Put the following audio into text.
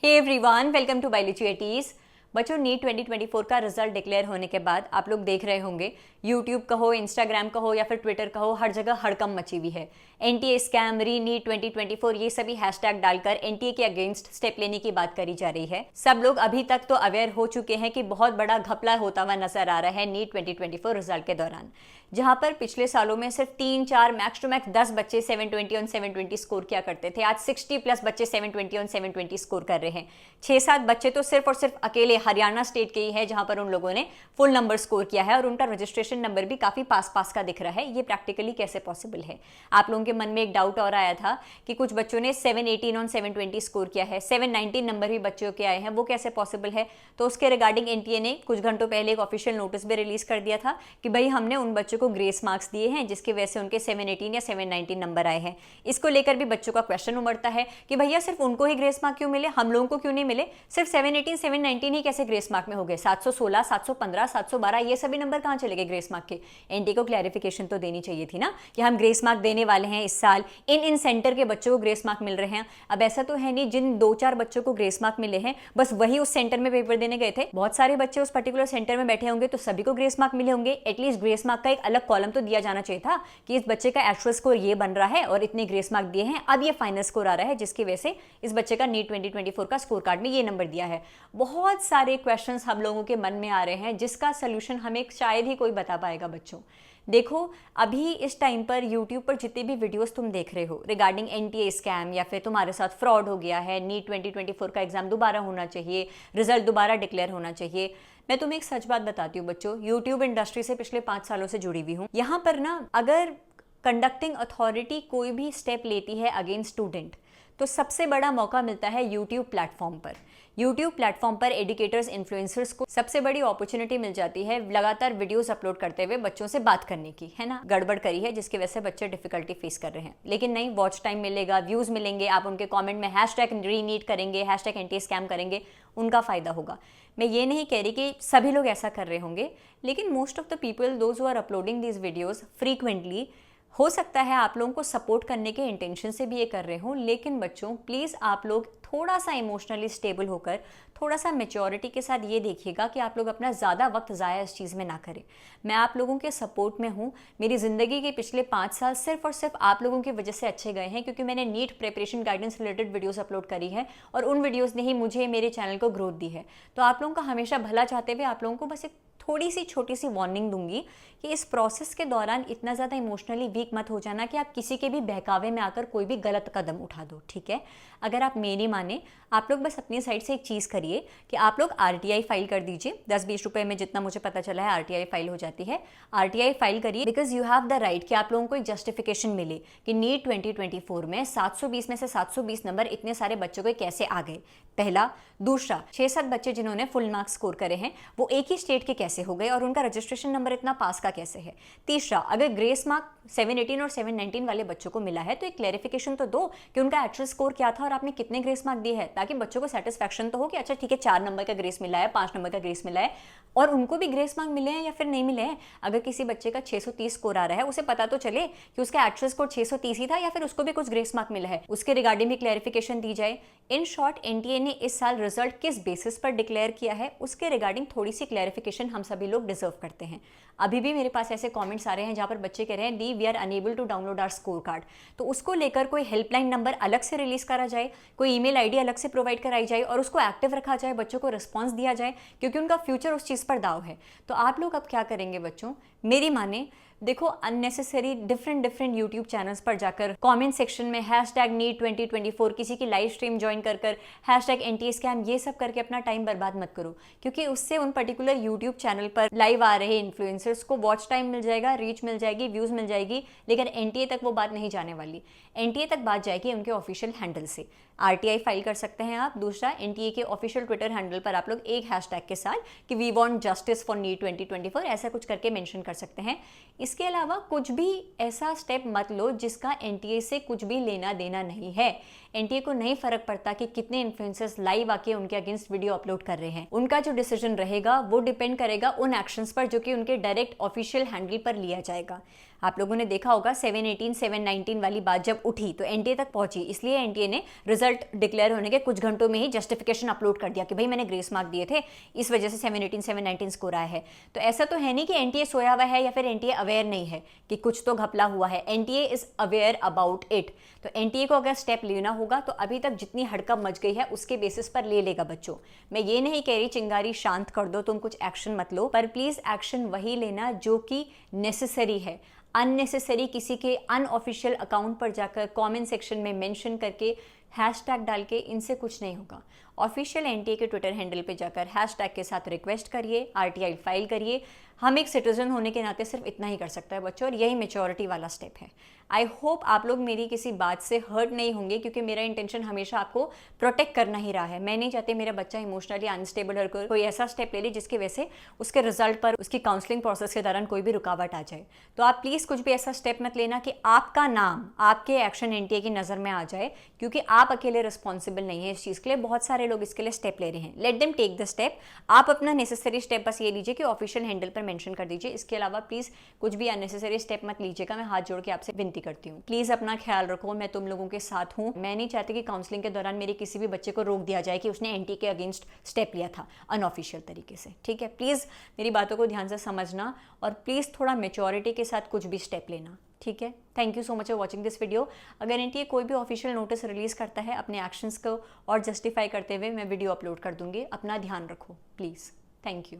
Hey everyone, welcome to biology eighties. बच्चों, NEET 2024 का result declare होने के बाद आप लोग देख रहे होंगे यूट्यूब कहो, इंस्टाग्राम कहो या फिर ट्विटर कहो, हर जगह हड़कंप मची हुई है। एनटीए स्कैम, री नीट 2024 ये सभी हैशटैग डालकर एनटीए के अगेंस्ट स्टेप लेने की बात करी जा रही है। सब लोग अभी तक तो अवेयर हो चुके हैं कि बहुत बड़ा घपला होता हुआ नजर आ रहा है नीट 2024 रिजल्ट के दौरान, जहां पर पिछले सालों में सिर्फ 3-4 मैक्स टू मैक्स 10 बच्चे 720 ऑन 720 स्कोर किया करते थे। आज 60 प्लस बच्चे 720 ऑन 720 स्कोर कर रहे हैं। 6-7 बच्चे तो सिर्फ और सिर्फ अकेले हरियाणा स्टेट के ही है जहां पर उन लोगों ने फुल नंबर स्कोर किया है और उनका रजिस्ट्रेशन नंबर भी काफी पास का दिख रहा है। ये प्रैक्टिकली कैसे पॉसिबल है? आप लोगों के मन में एक डाउट और आया था कि कुछ बच्चों ने 718 ऑन 720 स्कोर किया है, 719 नंबर भी बच्चों के आए हैं, वो कैसे पॉसिबल है? तो उसके रिगार्डिंग एनटीए ने कुछ घंटों पहले एक ऑफिशियल नोटिस भी रिलीज कर दिया था कि भाई हमने उन बच्चों को ग्रेस मार्क्स दिए हैं जिसकी वजह से उनके 718 या 719 नंबर आए हैं। इसको लेकर भी बच्चों का क्वेश्चन उमड़ता है कि भैया सिर्फ उनको ही ग्रेस मार्क क्यों मिले, हम लोगों को क्यों नहीं मिले? सिर्फ 718 719 ही कैसे ग्रेस मार्क में हो गए? 716 715 712 ये सभी नंबर कहां चले गए ग्रेस मार्क के? एनटीए को क्लैरिफिकेशन तो देनी चाहिए थी ना कि हम ग्रेस मार्क देने वाले हैं इस साल, इन सेंटर के बच्चों को ग्रेस मार्क मिल रहे हैं। अब ऐसा तो है नहीं जिन 2-4 बच्चों को ग्रेस मार्क मिले हैं बस वही उस सेंटर में पेपर देने गए थे। बहुत सारे बच्चे उस पर्टिकुलर सेंटर में बैठे होंगे तो सभी को ग्रेस मार्क मिले होंगे। एटलीस्ट ग्रेस मार्क का एक अलग कॉलम तो दिया जाना चाहिए था कि इस बच्चे का एक्चुअल स्कोर ये बन रहा है और इतने ग्रेस मार्क दिए हैं, अब ये फाइनल स्कोर आ रहा है जिसकी वजह से इस बच्चे का नीट 2024 का स्कोर कार्ड में ये नंबर दिया है। बहुत सारे क्वेश्चंस हम लोगों के मन में आ रहे हैं जिसका सोल्यूशन हमें शायद ही कोई बता पाएगा। बच्चों देखो, अभी इस टाइम पर यूट्यूब पर जितनी भी वीडियोस तुम देख रहे हो रिगार्डिंग एनटीए स्कैम या फिर तुम्हारे साथ फ्रॉड हो गया है, नीट 2024 का एग्जाम दोबारा होना चाहिए, रिजल्ट दोबारा डिक्लेयर होना चाहिए, मैं तुम्हें एक सच बात बताती हूँ बच्चों, यूट्यूब इंडस्ट्री से पिछले 5 सालों से जुड़ी हुई हूँ। यहाँ पर ना अगर कंडक्टिंग अथॉरिटी कोई भी स्टेप लेती है अगेंस्ट स्टूडेंट तो सबसे बड़ा मौका मिलता है यूट्यूब प्लेटफॉर्म पर। यूट्यूब प्लेटफॉर्म पर एजुकेटर्स, इन्फ्लुएंसर्स को सबसे बड़ी अपॉर्चुनिटी मिल जाती है लगातार वीडियोस अपलोड करते हुए बच्चों से बात करने की, है ना? गड़बड़ करी है जिसकी वजह से बच्चे डिफिकल्टी फेस कर रहे हैं, लेकिन नहीं, वॉच टाइम मिलेगा, व्यूज मिलेंगे, आप उनके कमेंट में हैशटैग रीनीट करेंगे, हैशटैग एंटी स्कैम करेंगे, उनका फायदा होगा। मैं ये नहीं कह रही कि सभी लोग ऐसा कर रहे होंगे, लेकिन most of the people those who are uploading these videos frequently, हो सकता है आप लोगों को सपोर्ट करने के इंटेंशन से भी ये कर रहे हो। लेकिन बच्चों प्लीज़ आप लोग थोड़ा सा इमोशनली स्टेबल होकर, थोड़ा सा मेच्योरिटी के साथ ये देखिएगा कि आप लोग अपना ज़्यादा वक्त ज़ाया इस चीज़ में ना करें। मैं आप लोगों के सपोर्ट में हूँ। मेरी ज़िंदगी के पिछले 5 साल सिर्फ और सिर्फ आप लोगों की वजह से अच्छे गए हैं क्योंकि मैंने NEET preparation guidance related videos upload करी है और उन वीडियोज़ ने ही मुझे, मेरे चैनल को ग्रोथ दी है। तो आप लोगों का हमेशा भला चाहते हुए आप लोगों को बस एक थोड़ी सी छोटी सी वार्निंग दूंगी कि इस प्रोसेस के दौरान इतना ज़्यादा इमोशनली वीक मत हो जाना कि आप किसी के भी बहकावे में आकर कोई भी गलत कदम उठा दो, ठीक है? अगर आप मेरी माने, आप लोग बस अपनी साइड से एक चीज़ करिए कि आप लोग आरटीआई फाइल कर दीजिए। 10-20 रुपये में, जितना मुझे पता चला है, आरटीआई फाइल हो जाती है। आरटीआई फाइल करिए because you have the right कि आप लोगों को एक जस्टिफिकेशन मिले कि नीट 2024 में 720 में से 720 नंबर इतने सारे बच्चों को कैसे आ गए, पहला। दूसरा, 6-7 बच्चे जिन्होंने फुल मार्क्स स्कोर करे हैं वो एक ही स्टेट के कैसे हो गए और उनका रजिस्ट्रेशन नंबर इतना पास का कैसे है। तीसरा, अगर ग्रेस मार्क 718 और 719 वाले बच्चों को मिला है तो एक क्लैरिफिकेशन तो दो कि उनका एक्चुअल स्कोर क्या था और आपने कितने ग्रेस मार्क दिए हैं, ताकि बच्चों को सेटिस्फैक्शन तो हो कि अच्छा ठीक है 4 नंबर का ग्रेस मिला है, 5 नंबर का ग्रेस मिला है और उनको भी ग्रेस मार्क मिले हैं या फिर नहीं मिले हैं। अगर किसी बच्चे का 630 स्कोर आ रहा है, उसे पता तो चले कि उसका एक्चुअल स्कोर 630 ही था या फिर उसको भी कुछ ग्रेस मार्क मिला है, उसके रिगार्डिंग भी क्लैरिफिकेशन दी जाए। इन शॉर्ट, एनटीए ने इस साल रिजल्ट किस बेसिस पर डिक्लेयर किया है उसके रिगार्डिंग थोड़ी सी क्लैरिफिकेशन हम सभी लोग डिजर्व करते हैं। अभी भी मेरे पास ऐसे कमेंट्स आ रहे हैं जहां पर बच्चे कह रहे हैं the we are unable to download our score card, तो उसको लेकर कोई हेल्पलाइन नंबर अलग से रिलीज करा जाए, कोई ईमेल आईडी अलग से प्रोवाइड कराई जाए और उसको एक्टिव रखा जाए, बच्चों को रिस्पॉन्स दिया जाए क्योंकि उनका फ्यूचर उस चीज़ पर दाव है। तो आप लोग अब क्या करेंगे बच्चों, मेरी माने, देखो अननेसेसरी डिफरेंट यूट्यूब चैनल्स पर जाकर कमेंट सेक्शन में हैशटैग नीट 2024, किसी की लाइव स्ट्रीम ज्वाइन कर हैशटैग एंटी स्कैम, ये सब करके अपना टाइम बर्बाद मत करो क्योंकि उससे उन पर्टिकुलर यूट्यूब चैनल पर लाइव आ रहे इन्फ्लुएंसर्स को वॉच टाइम मिल जाएगा, रीच मिल जाएगी, व्यूज मिल जाएगी, लेकिन एनटीए तक वो बात नहीं जाने वाली। एनटीए तक बात जाएगी उनके ऑफिशियल हैंडल से। आरटीआई फाइल कर सकते हैं आप। दूसरा, एनटीए के ऑफिशियल ट्विटर हैंडल पर आप लोग एक हैशटैग के साथ कि we want justice for NEET 2024 ऐसा कुछ करके मेंशन कर सकते हैं। इसके अलावा कुछ भी ऐसा स्टेप मत लो जिसका एनटीए से कुछ भी लेना देना नहीं है। एनटीए को नहीं फर्क पड़ता कि कितने इन्फ्लुएंसर्स लाइव आके उनके अगेंस्ट वीडियो अपलोड कर रहे हैं। उनका जो डिसीजन रहेगा वो डिपेंड करेगा उन एक्शंस पर जो कि उनके डायरेक्ट ऑफिशियल हैंडल पर लिया जाएगा। आप लोगों ने देखा होगा 718 719 वाली बात जब उठी तो एनटीए तक पहुंची, इसलिए एनटीए ने रिजल्ट डिक्लेयर होने के कुछ घंटों में ही जस्टिफिकेशन अपलोड कर दिया कि भाई मैंने ग्रेस मार्क दिए थे, इस वजह से 718 719 स्कोर आया है। तो ऐसा तो है नहीं कि एनटीए सोया हुआ है या फिर एनटीए अवेयर नहीं है कि कुछ तो घपला हुआ है। NTA is aware about it. तो एनटीए को अगर स्टेप लेना होगा तो अभी तक जितनी हड़कंप मच गई है उसके बेसिस पर ले लेगा बच्चों। मैं ये नहीं कह रही चिंगारी शांत कर दो, तुम कुछ एक्शन मत लो, पर प्लीज एक्शन वही लेना जो कि नेसेसरी है। अननेसेसरी किसी के अनऑफिशियल अकाउंट पर जाकर कमेंट सेक्शन में मेंशन करके हैशटैग डाल के इनसे कुछ नहीं होगा। ऑफिशियल एनटीए के ट्विटर हैंडल पे जाकर हैशटैग के साथ रिक्वेस्ट करिए, आरटीआई फाइल करिए। हम एक सिटीजन होने के नाते सिर्फ इतना ही कर सकता है बच्चों, और यही मेच्योरिटी वाला स्टेप है। आई होप आप लोग मेरी किसी बात से हर्ट नहीं होंगे, क्योंकि मेरा इंटेंशन हमेशा आपको प्रोटेक्ट करना ही रहा है। मैं नहीं चाहती मेरा बच्चा इमोशनली अनस्टेबल होकर कोई ऐसा स्टेप ले ले जिसकी वजह से उसके रिजल्ट पर, उसकी काउंसलिंग प्रोसेस के दौरान कोई भी रुकावट आ जाए। तो आप प्लीज़ कुछ भी ऐसा स्टेप मत लेना कि आपका नाम, आपके एक्शन एनटीए की नज़र में आ जाए, क्योंकि आप अकेले रिस्पॉन्सिबल नहीं है इस चीज़ के लिए। बहुत सारे लोग इसके लिए स्टेप ले रहे हैं। Let them take the step. आप अपना नेसेसरी स्टेप बस ये लीजिए कि ऑफिशियल हैंडल पर मेंशन कर दीजिए। इसके अलावा प्लीज़ कुछ भी अननेसेसरी स्टेप मत लीजिएगा। मैं हाथ जोड़ के आपसे विनती करती हूँ, प्लीज़ अपना ख्याल रखो। मैं तुम लोगों के साथ हूँ। मैं नहीं चाहती कि काउंसलिंग के दौरान मेरे किसी भी बच्चे को रोक दिया जाए कि उसने एनटीए के अगेंस्ट स्टेप लिया था अनऑफिशियल तरीके से। ठीक है, प्लीज़ मेरी बातों को ध्यान से समझना और प्लीज़ थोड़ा मेच्योरिटी के साथ कुछ भी स्टेप लेना। ठीक है, thank you so much for watching this video. अगर एनटीए कोई भी ऑफिशियल नोटिस रिलीज करता है अपने एक्शंस को और जस्टिफाई करते हुए, मैं वीडियो अपलोड कर दूंगी। अपना ध्यान रखो प्लीज़। Thank you.